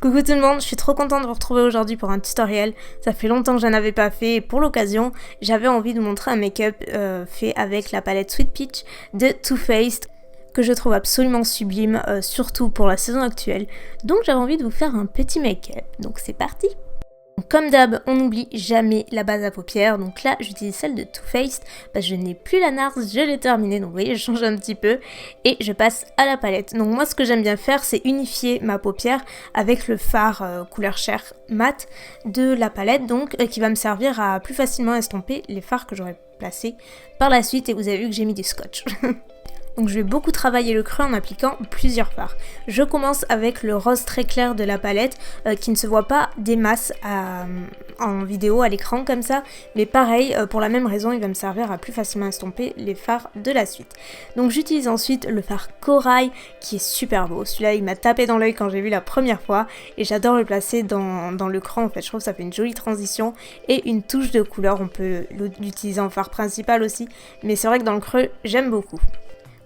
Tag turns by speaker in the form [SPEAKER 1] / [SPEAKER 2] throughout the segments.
[SPEAKER 1] Coucou tout le monde, je suis trop contente de vous retrouver aujourd'hui pour un tutoriel. Ça fait longtemps que j'en avais pas fait et pour l'occasion, j'avais envie de vous montrer un make-up fait avec la palette Sweet Peach de Too Faced que je trouve absolument sublime, surtout pour la saison actuelle. Donc j'avais envie de vous faire un petit make-up, donc c'est parti! Comme d'hab, on n'oublie jamais la base à paupières, donc là j'utilise celle de Too Faced parce que je n'ai plus la NARS, je l'ai terminée, donc vous voyez je change un petit peu et je passe à la palette. Donc moi ce que j'aime bien faire c'est unifier ma paupière avec le fard couleur chair mat de la palette, donc qui va me servir à plus facilement estomper les fards que j'aurais placés par la suite et vous avez vu que j'ai mis du scotch. Donc je vais beaucoup travailler le creux en appliquant plusieurs fards. Je commence avec le rose très clair de la palette qui ne se voit pas des masses en vidéo à l'écran comme ça. Mais pareil, pour la même raison, il va me servir à plus facilement estomper les fards de la suite. Donc j'utilise ensuite le fard corail qui est super beau. Celui-là il m'a tapé dans l'œil quand j'ai vu la première fois et j'adore le placer dans le creux en fait. Je trouve que ça fait une jolie transition et une touche de couleur. On peut l'utiliser en fard principal aussi. Mais c'est vrai que dans le creux, j'aime beaucoup.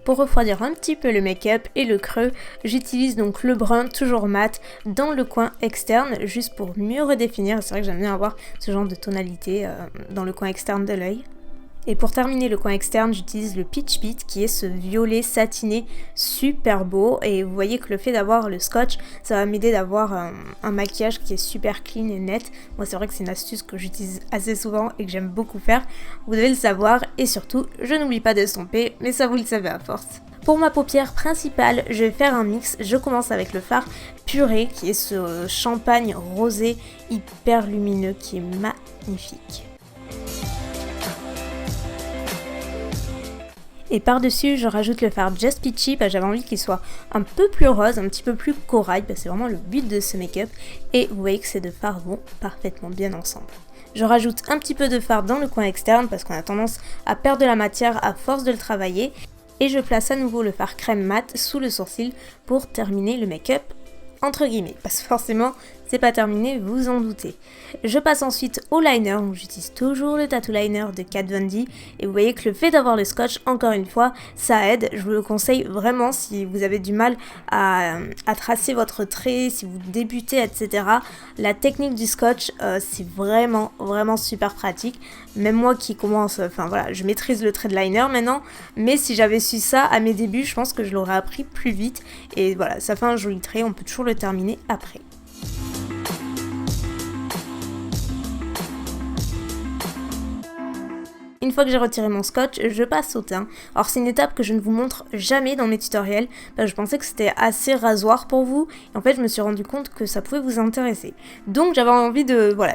[SPEAKER 1] Pour refroidir un petit peu le make-up et le creux, j'utilise donc le brun toujours mat dans le coin externe, juste pour mieux redéfinir. C'est vrai que j'aime bien avoir ce genre de tonalité dans le coin externe de l'œil. Et pour terminer le coin externe, j'utilise le Peach Pit qui est ce violet satiné super beau. Et vous voyez que le fait d'avoir le scotch, ça va m'aider d'avoir un maquillage qui est super clean et net. Moi c'est vrai que c'est une astuce que j'utilise assez souvent et que j'aime beaucoup faire. Vous devez le savoir et surtout, je n'oublie pas d'estomper, mais ça vous le savez à force. Pour ma paupière principale, je vais faire un mix. Je commence avec le fard purée qui est ce champagne rosé hyper lumineux qui est magnifique. Et par-dessus, je rajoute le fard Just Peachy, j'avais envie qu'il soit un peu plus rose, un petit peu plus corail, c'est vraiment le but de ce make-up. Et vous voyez que ces deux fards vont parfaitement bien ensemble. Je rajoute un petit peu de fard dans le coin externe parce qu'on a tendance à perdre de la matière à force de le travailler. Et je place à nouveau le fard crème mat sous le sourcil pour terminer le make-up entre guillemets, parce que forcément c'est pas terminé, vous en doutez. Je passe ensuite au liner, donc j'utilise toujours le tattoo liner de Kat Von D et vous voyez que le fait d'avoir le scotch, encore une fois, ça aide. Je vous le conseille vraiment si vous avez du mal à tracer votre trait, si vous débutez, etc. La technique du scotch, c'est vraiment super pratique. Même moi qui commence, enfin voilà, je maîtrise le trait de liner maintenant, mais si j'avais su ça à mes débuts, je pense que je l'aurais appris plus vite. Et voilà, ça fait un joli trait, on peut toujours le terminer après. Une fois que j'ai retiré mon scotch, je passe au teint. Alors c'est une étape que je ne vous montre jamais dans mes tutoriels, parce que je pensais que c'était assez rasoir pour vous, et en fait je me suis rendu compte que ça pouvait vous intéresser. Donc j'avais envie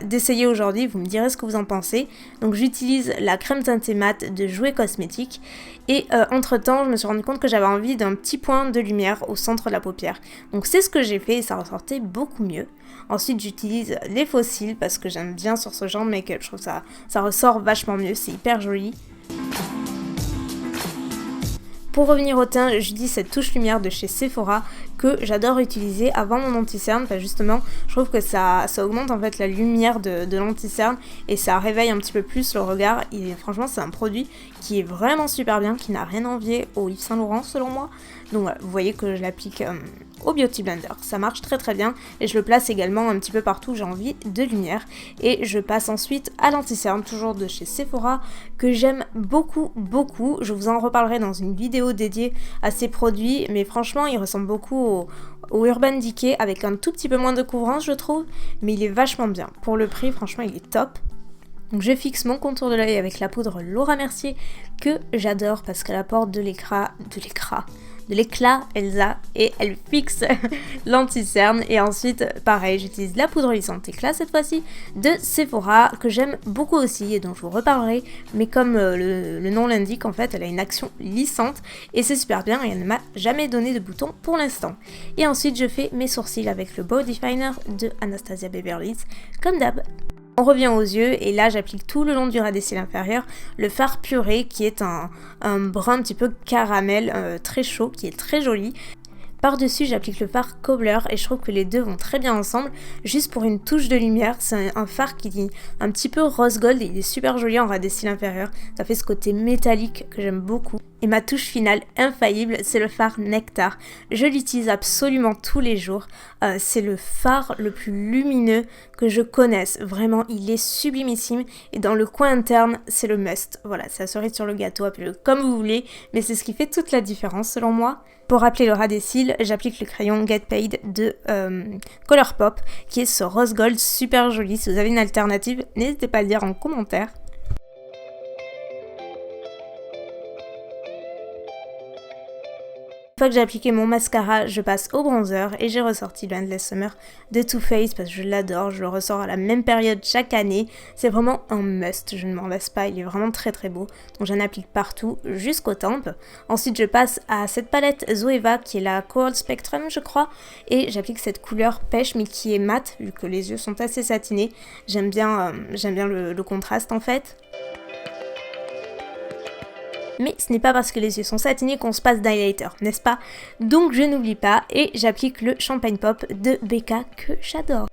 [SPEAKER 1] d'essayer aujourd'hui, vous me direz ce que vous en pensez. Donc j'utilise la crème teintée mat de Jouer Cosmétique, et entre temps je me suis rendu compte que j'avais envie d'un petit point de lumière au centre de la paupière. Donc c'est ce que j'ai fait et ça ressortait beaucoup mieux. Ensuite j'utilise les faux cils parce que j'aime bien sur ce genre de make-up, je trouve que ça ressort vachement mieux, c'est hyper joli. Pour revenir au teint, j'utilise cette touche lumière de chez Sephora que j'adore utiliser avant mon anti-cerne parce que justement je trouve que ça augmente en fait la lumière de l'anti-cerne et ça réveille un petit peu plus le regard. Et franchement c'est un produit qui est vraiment super bien, qui n'a rien à envier au Yves Saint Laurent selon moi. Donc voilà, vous voyez que je l'applique au Beauty Blender, ça marche très bien et je le place également un petit peu partout où j'ai envie de lumière. Et je passe ensuite à l'anti-cerne, toujours de chez Sephora, que j'aime beaucoup. Je vous en reparlerai dans une vidéo dédiée à ces produits, mais franchement il ressemble beaucoup au Urban Decay avec un tout petit peu moins de couvrance je trouve, mais il est vachement bien. Pour le prix franchement il est top. Donc je fixe mon contour de l'œil avec la poudre Laura Mercier que j'adore parce qu'elle apporte de l'éclat Elsa et elle fixe l'anti-cerne. Et ensuite pareil j'utilise la poudre lissante éclat cette fois-ci de Sephora que j'aime beaucoup aussi et dont je vous reparlerai, mais comme le nom l'indique en fait elle a une action lissante et c'est super bien et elle ne m'a jamais donné de bouton pour l'instant. Et ensuite je fais mes sourcils avec le Brow Definer de Anastasia Beverly Hills comme d'hab. On revient aux yeux et là j'applique tout le long du ras des cils inférieurs le fard purée qui est un brun un petit peu caramel très chaud qui est très joli. Par-dessus, j'applique le fard Cobbler et je trouve que les deux vont très bien ensemble, juste pour une touche de lumière. C'est un fard qui est un petit peu rose gold et il est super joli en ras des cils inférieurs. Ça fait ce côté métallique que j'aime beaucoup. Et ma touche finale infaillible, c'est le fard Nectar. Je l'utilise absolument tous les jours. C'est le fard le plus lumineux que je connaisse. Vraiment, il est sublimissime. Et dans le coin interne, c'est le must. Voilà, c'est la cerise sur le gâteau, appelez-le comme vous voulez. Mais c'est ce qui fait toute la différence selon moi. Pour rappeler le ras des cils, j'applique le crayon Get Paid de Colourpop, qui est ce rose gold super joli. Si vous avez une alternative, n'hésitez pas à le dire en commentaire. Une fois que j'ai appliqué mon mascara, je passe au bronzer et j'ai ressorti le Endless Summer de Too Faced parce que je l'adore, je le ressors à la même période chaque année. C'est vraiment un must, je ne m'en lasse pas, il est vraiment très très beau. Donc j'en applique partout jusqu'aux tempes. Ensuite je passe à cette palette Zoeva qui est la Coral Spectrum je crois. Et j'applique cette couleur pêche mais qui est mate vu que les yeux sont assez satinés. J'aime bien le contraste en fait. Mais ce n'est pas parce que les yeux sont satinés qu'on se passe d'highlighter, n'est-ce pas? Donc je n'oublie pas et j'applique le Champagne Pop de Becca que j'adore.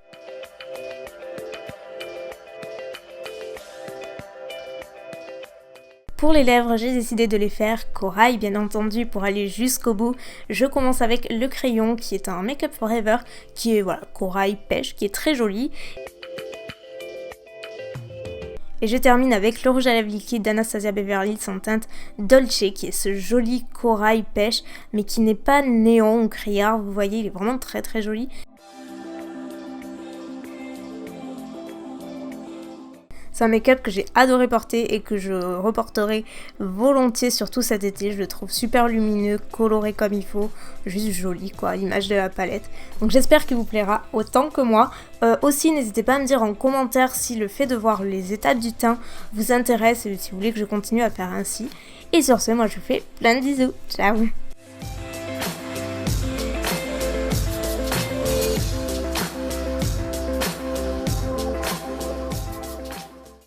[SPEAKER 1] Pour les lèvres, j'ai décidé de les faire corail, bien entendu, pour aller jusqu'au bout. Je commence avec le crayon qui est un Make Up Forever, qui est voilà, corail pêche, qui est très joli. Et je termine avec le rouge à lèvres liquide d'Anastasia Beverly Hills en teinte Dolce, qui est ce joli corail pêche, mais qui n'est pas néon ou criard, vous voyez, il est vraiment très très joli. C'est un make-up que j'ai adoré porter et que je reporterai volontiers, surtout cet été. Je le trouve super lumineux, coloré comme il faut, juste joli quoi, à l'image de la palette. Donc j'espère qu'il vous plaira autant que moi. Aussi, n'hésitez pas à me dire en commentaire si le fait de voir les étapes du teint vous intéresse et si vous voulez que je continue à faire ainsi. Et sur ce, moi je vous fais plein de bisous. Ciao!